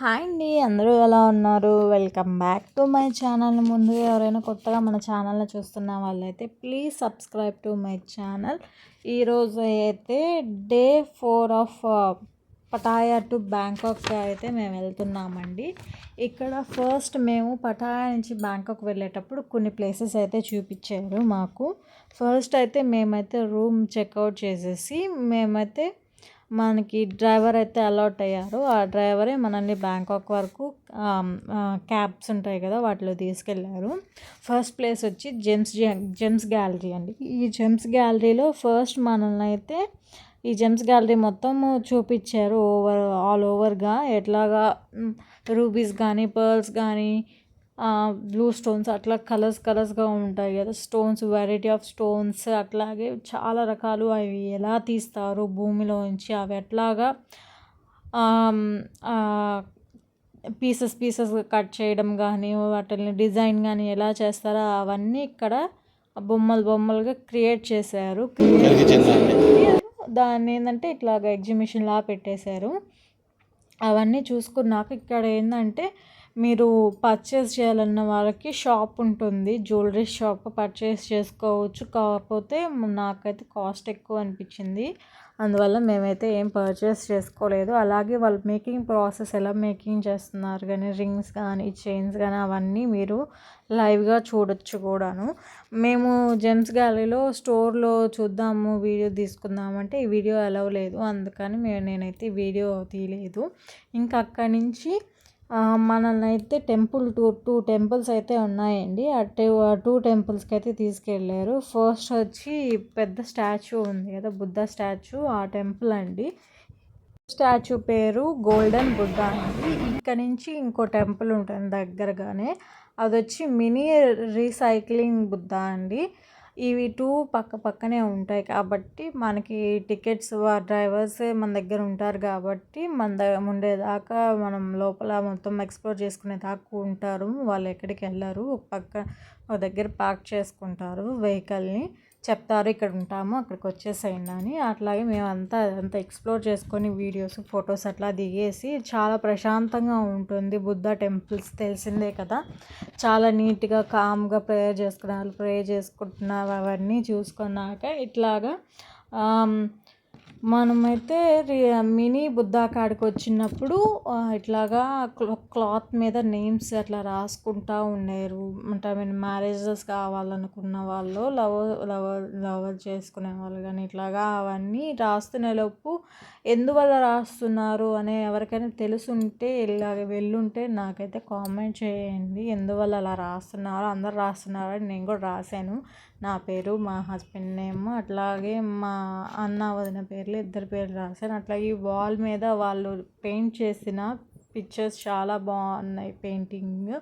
Hi అండి, అందరూ ఎలా ఉన్నారు? Welcome back to my channel. ముందుగా ఎవరైనా కొత్తగా మన ఛానల్ని చూస్తున్న వాళ్ళైతే please subscribe to my channel. ఈరోజు అయితే day 4 of Pattaya to Bangkok అయితే మేము వెళ్తున్నామండి. ఇక్కడ ఫస్ట్ మేము పటాయా నుంచి బ్యాంకాక్ వెళ్ళేటప్పుడు కొన్ని ప్లేసెస్ అయితే చూపించారు మాకు. ఫస్ట్ అయితే మేమైతే రూమ్ చెక్అవుట్ చేసేసి మేమైతే మనకి డ్రైవర్ అయితే అలాట్ అయ్యారు. ఆ డ్రైవరే మనల్ని బ్యాంకాక్ వరకు క్యాబ్స్ ఉంటాయి కదా, వాటిలో తీసుకెళ్ళారు. ఫస్ట్ ప్లేస్ వచ్చి జెమ్స్ గ్యాలరీ అండి. ఈ జెమ్స్ గ్యాలరీలో ఫస్ట్ మనల్ని అయితే ఈ జెమ్స్ గ్యాలరీ మొత్తం చూపించారు. ఆల్ ఓవర్గా ఎట్లాగా రూబీస్ కానీ, పర్ల్స్ కానీ, బ్లూ స్టోన్స్ అట్లా కలర్స్గా ఉంటాయి కదా స్టోన్స్, వెరైటీ ఆఫ్ స్టోన్స్. అట్లాగే చాలా రకాలు అవి ఎలా తీస్తారు భూమిలోంచి, అవి ఎట్లాగా పీసెస్ కట్ చేయడం కానీ, వాటిని డిజైన్ కానీ ఎలా చేస్తారో అవన్నీ ఇక్కడ బొమ్మలుగా క్రియేట్ చేశారు. దాన్ని ఏంటంటే ఇట్లాగ ఎగ్జిబిషన్లా పెట్టేశారు. అవన్నీ చూసుకున్నాక ఇక్కడ ఏంటంటే మీరు పర్చేస్ చేయాలన్న వాళ్ళకి షాప్ ఉంటుంది, జ్యువెలరీ షాప్ పర్చేస్ చేసుకోవచ్చు. కాకపోతే నాకైతే కాస్ట్ ఎక్కువ అనిపించింది, అందువల్ల మేమైతే ఏం పర్చేస్ చేసుకోలేదు. అలాగే వాళ్ళు మేకింగ్ ప్రాసెస్ ఎలా మేకింగ్ చేస్తున్నారు కానీ, రింగ్స్ కానీ, చైన్స్ కానీ అవన్నీ మీరు లైవ్గా చూడొచ్చు కూడాను. మేము జెమ్స్ గ్యాలరీలో స్టోర్లో చూద్దాము, వీడియో తీసుకుందామంటే ఈ వీడియో అలౌ లేదు, అందుకని నేనైతే వీడియో తీయలేదు. ఇంకా అక్కడి నుంచి మనల్ని అయితే టూ టెంపుల్స్ అయితే ఉన్నాయండి. ఆ టూ టెంపుల్స్కి అయితే తీసుకెళ్ళారు. ఫస్ట్ వచ్చి పెద్ద స్టాచ్యూ ఉంది కదా, బుద్ధ స్టాచ్యూ, ఆ టెంపుల్ అండి. స్టాచ్యూ పేరు గోల్డెన్ బుద్ధ అండి. ఇక్కడ నుంచి ఇంకో టెంపుల్ ఉంటుంది దగ్గరగానే, అది వచ్చి మినీ రీసైక్లింగ్ బుద్ధ అండి. ఇవి టూ పక్కనే ఉంటాయి కాబట్టి మనకి టికెట్స్ డ్రైవర్స్ మన దగ్గర ఉంటారు కాబట్టి ఉండేదాకా మనం లోపల మొత్తం ఎక్స్ప్లోర్ చేసుకునేదాకా ఉంటారు. వాళ్ళు ఎక్కడికి వెళ్ళరు, ఒక దగ్గర పార్క్ చేసుకుంటారు వెహికల్ని, చెప్తారు ఇక్కడ ఉంటాము అక్కడికి వచ్చేసేయండి అని. అట్లాగే మేము అంతా ఎక్స్ప్లోర్ చేసుకొని వీడియోస్, ఫొటోస్ అట్లా దిగేసి చాలా ప్రశాంతంగా ఉంటుంది. బుద్ధ టెంపుల్స్ తెలిసిందే కదా, చాలా నీట్గా కామ్గా ప్రేయర్ చేసుకుంటున్నారు. అవన్నీ చూసుకున్నాక ఇట్లాగా మనమైతే మినీ బుద్ధా కాడికి వచ్చినప్పుడు ఇట్లాగా క్లాత్ మీద నేమ్స్ అట్లా రాసుకుంటూ ఉన్నారు. అంటే మ్యారేజెస్ కావాలనుకున్న వాళ్ళు, లవర్ చేసుకునే వాళ్ళు కానీ ఇట్లాగా అవన్నీ రాస్తున్నలోపు ఎందువల్ల రాస్తున్నారు అనే ఎవరికైనా తెలుసుంటే ఇలాగ వెళ్ళుంటే నాకైతే కామెంట్ చేయండి. ఎందువల్ల అలా రాస్తున్నారు, అందరు రాస్తున్నారని నేను కూడా రాశాను. నా పేరు, మా హస్బెండ్ నేమ్, అట్లాగే మా అన్న వదిన పేర్లు, ఇద్దరు పేర్లు రాశాను. అట్లాగే ఈ వాల్ మీద వాళ్ళు పెయింట్ చేసిన పిక్చర్స్ చాలా బాగున్నాయి పెయింటింగ్.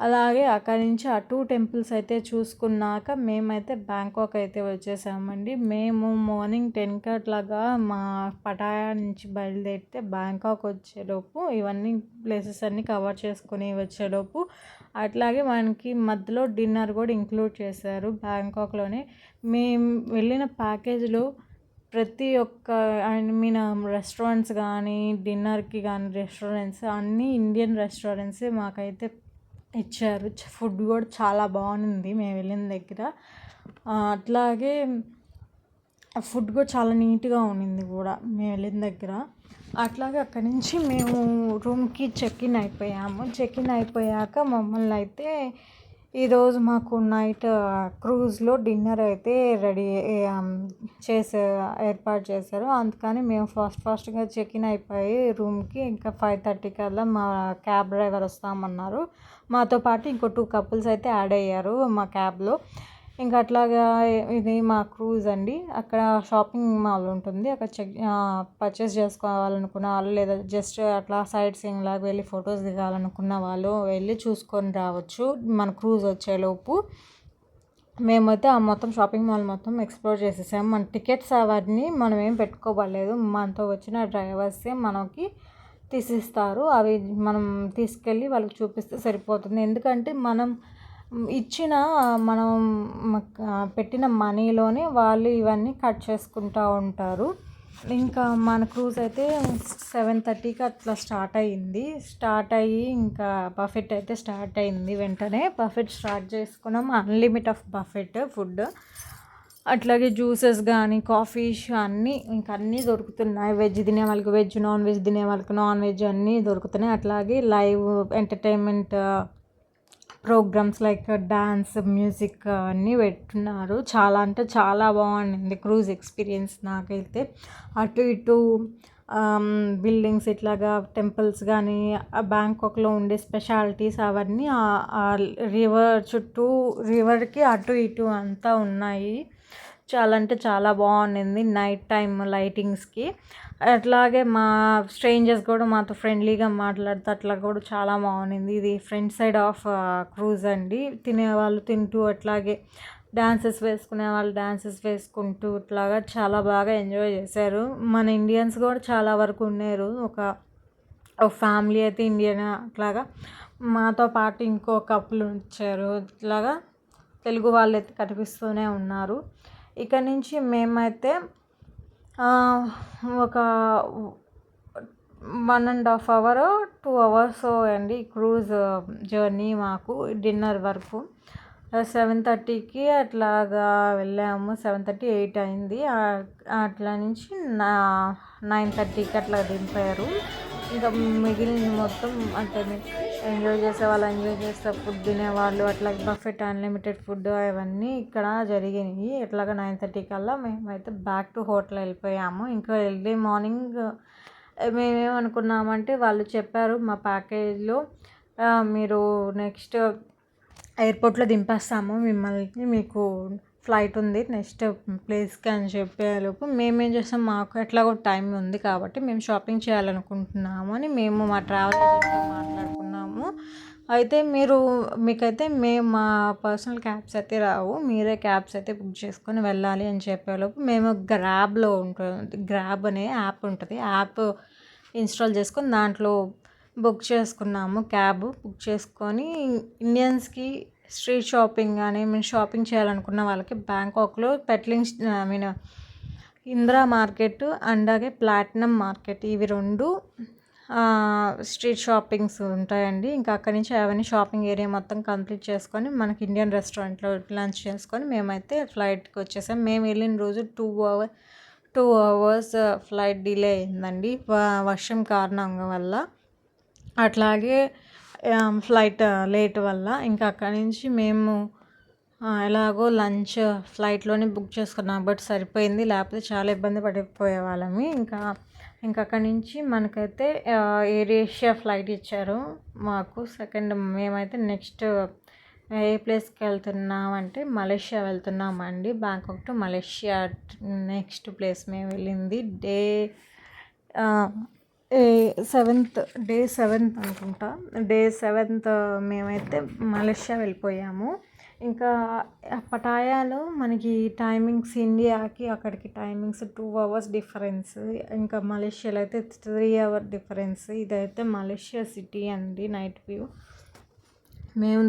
అలాగే అక్కడి నుంచి ఆ టూ టెంపుల్స్ అయితే చూసుకున్నాక మేమైతే బ్యాంకాక్ అయితే వచ్చేసామండి. మేము మార్నింగ్ 10కి అట్లాగా మా పటాయా నుంచి బయలుదేరితే బ్యాంకాక్ వచ్చేలోపు ఇవన్నీ ప్లేసెస్ అన్నీ కవర్ చేసుకుని వచ్చేలోపు అట్లాగే మనకి మధ్యలో డిన్నర్ కూడా ఇంక్లూడ్ చేశారు బ్యాంకాక్లోనే. మేము వెళ్ళిన ప్యాకేజ్లో ప్రతి ఒక్క రెస్టారెంట్స్ కానీ, డిన్నర్కి కానీ రెస్టారెంట్స్ అన్నీ ఇండియన్ రెస్టారెంట్సే మాకైతే ఇచ్చారు. ఫుడ్ కూడా చాలా బాగుంది మేము వెళ్ళిన దగ్గర. అట్లాగే ఫుడ్ కూడా చాలా నీట్గా ఉండింది కూడా మేము వెళ్ళిన దగ్గర. అట్లాగే అక్కడి నుంచి మేము రూమ్కి చెక్ఇన్ అయిపోయాము. చెక్ఇన్ అయిపోయాక మమ్మల్ని అయితే ఈరోజు మాకు నైట్ క్రూజ్లో డిన్నర్ అయితే రెడీ ఏర్పాటు చేశారు. అందుకని మేము ఫాస్ట్గా చెక్ఇన్ అయిపోయి రూమ్కి ఇంకా 5:30 కల్లా మా క్యాబ్ డ్రైవర్ వస్తామన్నారు. మాతో పాటు ఇంకో 2 కపుల్స్ అయితే యాడ్ అయ్యారు మా క్యాబ్లో. ఇంకా అట్లాగా ఇది మా క్రూజ్ అండి. అక్కడ షాపింగ్ మాల్ ఉంటుంది, అక్కడ పర్చేస్ చేసుకోవాలనుకున్న వాళ్ళు, లేదా జస్ట్ అట్లా సైట్ సీయింగ్ లాగా వెళ్ళి ఫొటోస్ దిగాలనుకున్న వాళ్ళు వెళ్ళి చూసుకొని రావచ్చు మన క్రూజ్ వచ్చేలోపు. మేమైతే ఆ మొత్తం షాపింగ్ మాల్ మొత్తం ఎక్స్ప్లోర్ చేసేసాము. మన టికెట్స్ అవన్నీ మనం ఏం పెట్టుకోవలేదు, మనతో వచ్చిన డ్రైవర్సే మనకి తీసిస్తారు. అవి మనం తీసుకెళ్ళి వాళ్ళకి చూపిస్తే సరిపోతుంది. ఎందుకంటే మనం పెట్టిన మనీలోనే వాళ్ళు ఇవన్నీ కట్ చేసుకుంటూ ఉంటారు. ఇంకా మన క్రూజ్ అయితే 7:30కి అట్లా స్టార్ట్ అయ్యి ఇంకా బఫెట్ అయితే స్టార్ట్ అయింది. వెంటనే బఫెట్ స్టార్ట్ చేసుకున్నాం. అన్లిమిట్ ఆఫ్ బఫెట్ ఫుడ్, అట్లాగే జ్యూసెస్ కానీ కాఫీస్ అన్నీ ఇంకా అన్నీ దొరుకుతున్నాయి. వెజ్ తినే వాళ్ళకి వెజ్, నాన్ వెజ్ తినే వాళ్ళకి నాన్ వెజ్ అన్నీ దొరుకుతున్నాయి. అట్లాగే live entertainment programs like dance, music అన్నీ పెట్టున్నారు. చాలా అంటే చాలా బాగుండింది క్రూజ్ ఎక్స్పీరియన్స్ నాకైతే. అటు ఇటు బిల్డింగ్స్ ఇట్లాగా టెంపుల్స్ కానీ, బ్యాంకాక్లో ఉండే స్పెషాలిటీస్ అవన్నీ రివర్ చుట్టూ, రివర్కి అటు ఇటు అంతా ఉన్నాయి. చాలా అంటే చాలా బాగుండింది నైట్ టైం లైటింగ్స్కి. అట్లాగే మా స్ట్రేంజర్స్ కూడా మాతో ఫ్రెండ్లీగా మాట్లాడుతూ అట్లా కూడా చాలా బాగుండింది. ఇది ఫ్రంట్ సైడ్ ఆఫ్ క్రూజ్ అండి. తినేవాళ్ళు తింటూ అట్లాగే డాన్సెస్ వేసుకునే వాళ్ళు డాన్సెస్ వేసుకుంటూ ఇట్లాగా చాలా బాగా ఎంజాయ్ చేశారు. మన ఇండియన్స్ కూడా చాలా వరకు ఉన్నారు. ఒక ఫ్యామిలీ అయితే ఇండియన్ అట్లాగా మాతో పాటు ఇంకో కపుల్ వచ్చారు. ఇట్లాగా తెలుగు వాళ్ళు అయితే కనిపిస్తూనే ఉన్నారు. ఇక నుంచి మేమైతే ఒక 1.5 అవర్ 2 అవర్స్ అండి క్రూజ్ జర్నీ మాకు డిన్నర్ వరకు. 7:30కి అట్లాగా వెళ్ళాము. 7:30, 8 అయింది. అట్లా నుంచి 9:30కి అట్లా దింపారు. ఇంకా మిగిలిన మొత్తం అంటే ఎంజాయ్ చేసే వాళ్ళు ఎంజాయ్ చేస్తే, ఫుడ్ తినేవాళ్ళు అట్లా బఫెట్ అన్లిమిటెడ్ ఫుడ్ అవన్నీ ఇక్కడ జరిగినాయి. ఎట్లాగా 9:30 కల్లా మేమైతే బ్యాక్ టు హోటల్ వెళ్ళిపోయాము. ఇంకా ఎర్లీ మార్నింగ్ మేమేమనుకున్నామంటే వాళ్ళు చెప్పారు మా ప్యాకేజ్లో మీరు నెక్స్ట్ ఎయిర్పోర్ట్లో దింపేస్తాము మిమ్మల్ని, మీకు ఫ్లైట్ ఉంది నెక్స్ట్ ప్లేస్కి అని చెప్పేలోపు మేమేం చేస్తాం, మాకు ఎట్లాగో టైం ఉంది కాబట్టి మేము షాపింగ్ చేయాలనుకుంటున్నాము అని మేము మా ట్రావెల్ ఏజెంట్తో మాట్లాడుకున్నాము. అయితే మీకైతే మా పర్సనల్ క్యాబ్స్ అయితే రావు, మీరే క్యాబ్స్ అయితే బుక్ చేసుకొని వెళ్ళాలి అని చెప్పేలోపు మేము గ్రాబ్ అనే యాప్ ఉంటుంది, యాప్ ఇన్స్టాల్ చేసుకొని దాంట్లో బుక్ చేసుకున్నాము. క్యాబ్ బుక్ చేసుకొని ఇండియన్స్కి స్ట్రీట్ షాపింగ్ కానీ మేము షాపింగ్ చేయాలనుకున్న వాళ్ళకి బ్యాంకాక్లో ఇందిరా మార్కెట్ అలాగే ప్లాటినం మార్కెట్ ఇవి 2 స్ట్రీట్ షాపింగ్స్ ఉంటాయండి. ఇంకా అక్కడి నుంచి అవన్నీ షాపింగ్ ఏరియా మొత్తం కంప్లీట్ చేసుకొని మనకి ఇండియన్ రెస్టారెంట్లో లంచ్ చేసుకొని మేమైతే ఫ్లైట్కి వచ్చేసాం. మేము వెళ్ళిన రోజు 2 అవర్స్ ఫ్లైట్ డిలే అయిందండి వర్షం కారణం వల్ల. అట్లాగే ఫ్లైట్ లేట్ వల్ల ఇంకా అక్కడి నుంచి మేము ఎలాగో లంచ్ ఫ్లైట్లోనే బుక్ చేసుకున్నాం బట్ సరిపోయింది, లేకపోతే చాలా ఇబ్బంది పడిపోయే వాళ్ళమి. ఇంకా అక్కడి నుంచి మనకైతే ఎయిర్ ఏషియా ఫ్లైట్ ఇచ్చారు మాకు. మేమైతే నెక్స్ట్ ఏ ప్లేస్కి వెళ్తున్నాం అంటే మలేషియా వెళ్తున్నామండి. Bangkok to Malaysia next place మేము వెళ్ళింది డే 7th అనుకుంటా. డే 7th మేమైతే మలేషియా వెళ్ళిపోయాము. ఇంకా పటాయాలో మనకి టైమింగ్స్ ఇండియాకి అక్కడికి టైమింగ్స్ 2 అవర్స్ డిఫరెన్స్, ఇంకా మలేషియాలో అయితే 3 అవర్ డిఫరెన్స్. ఇదైతే మలేషియా సిటీ అండి నైట్ వ్యూ. మేము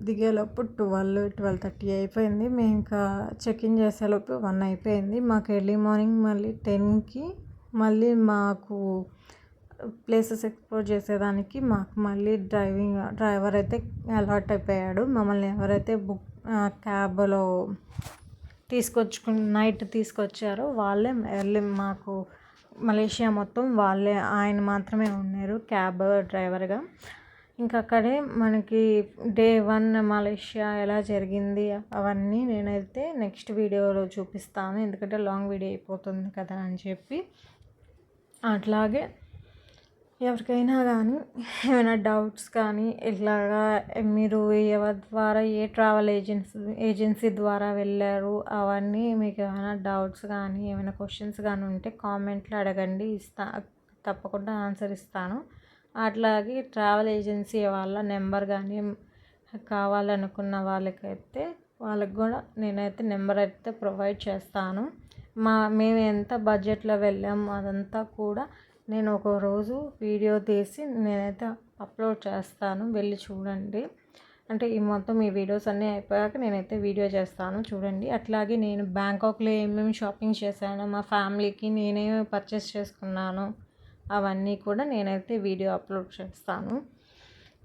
దిగేలోపు 12:30 అయిపోయింది. మేము ఇంకా చెక్ఇన్ చేసేలోపు 1 అయిపోయింది. మాకు ఎర్లీ మార్నింగ్ మళ్ళీ 10కి మళ్ళీ మాకు ప్లేసెస్ ఎక్స్ప్లోర్ చేసేదానికి మాకు మళ్ళీ డ్రైవర్ అయితే అలాట్ అయిపోయాడు. మమ్మల్ని ఎవరైతే క్యాబ్లో నైట్ తీసుకొచ్చారో వాళ్ళే మాకు మలేషియా మొత్తం ఆయన మాత్రమే ఉన్నారు క్యాబ్ డ్రైవర్గా. ఇంకా అక్కడే మనకి డే 1 మలేషియా ఎలా జరిగింది అవన్నీ నేనైతే నెక్స్ట్ వీడియోలో చూపిస్తాను, ఎందుకంటే లాంగ్ వీడియో అయిపోతుంది కదా అని చెప్పి. అట్లాగే ఎవరికైనా కానీ ఏమైనా డౌట్స్ కానీ ఇట్లాగా మీరు ఎవరి ద్వారా ఏ ట్రావెల్ ఏజెన్సీ ద్వారా వెళ్ళారు అవన్నీ మీకు ఏమైనా డౌట్స్ కానీ ఏమైనా క్వశ్చన్స్ కానీ ఉంటే కామెంట్లో అడగండి, తప్పకుండా ఆన్సర్ ఇస్తాను. అట్లాగే ట్రావెల్ ఏజెన్సీ వాళ్ళ నెంబర్ కానీ కావాలనుకున్న వాళ్ళకి కూడా నేనైతే నెంబర్ అయితే ప్రొవైడ్ చేస్తాను. మేము ఎంత బడ్జెట్లో వెళ్ళాము అదంతా కూడా నేను ఒక రోజు వీడియో తీసి నేనైతే అప్లోడ్ చేస్తాను, వెళ్ళి చూడండి. అంటే ఈ వీడియోస్ అన్నీ అయిపోయాక నేనైతే వీడియో చేస్తాను చూడండి. అట్లాగే నేను బ్యాంకాక్లో ఏమేమి షాపింగ్ చేశానో, మా ఫ్యామిలీకి నేనేమి పర్చేస్ చేసుకున్నాను అవన్నీ కూడా నేనైతే వీడియో అప్లోడ్ చేస్తాను.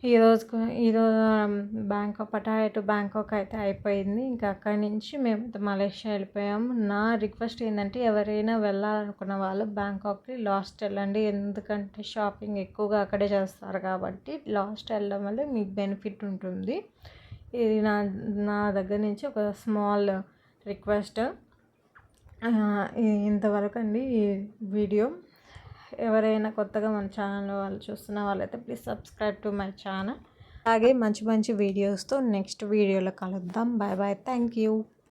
ఈరోజు బ్యాంకాక్ అయితే అయిపోయింది. ఇంకా అక్కడి నుంచి మేము మలేషియా వెళ్ళిపోయాము. నా రిక్వెస్ట్ ఏంటంటే ఎవరైనా వెళ్ళాలనుకున్న వాళ్ళు బ్యాంకాక్కి లాస్ట్ వెళ్ళండి. ఎందుకంటే షాపింగ్ ఎక్కువగా అక్కడే చేస్తారు కాబట్టి లాస్ట్ వెళ్ళడం వల్ల మీకు బెనిఫిట్ ఉంటుంది. ఇది నా దగ్గర నుంచి ఒక స్మాల్ రిక్వెస్ట్. ఇంతవరకు అండి ఈ వీడియో. ఎవరైనా కొత్తగా మన ఛానల్ వాళ్ళు చూస్తున్న వాళ్ళైతే please subscribe to my channel. అలాగే మంచి మంచి వీడియోస్తో నెక్స్ట్ వీడియోలో కలుద్దాం. Bye bye, thank you.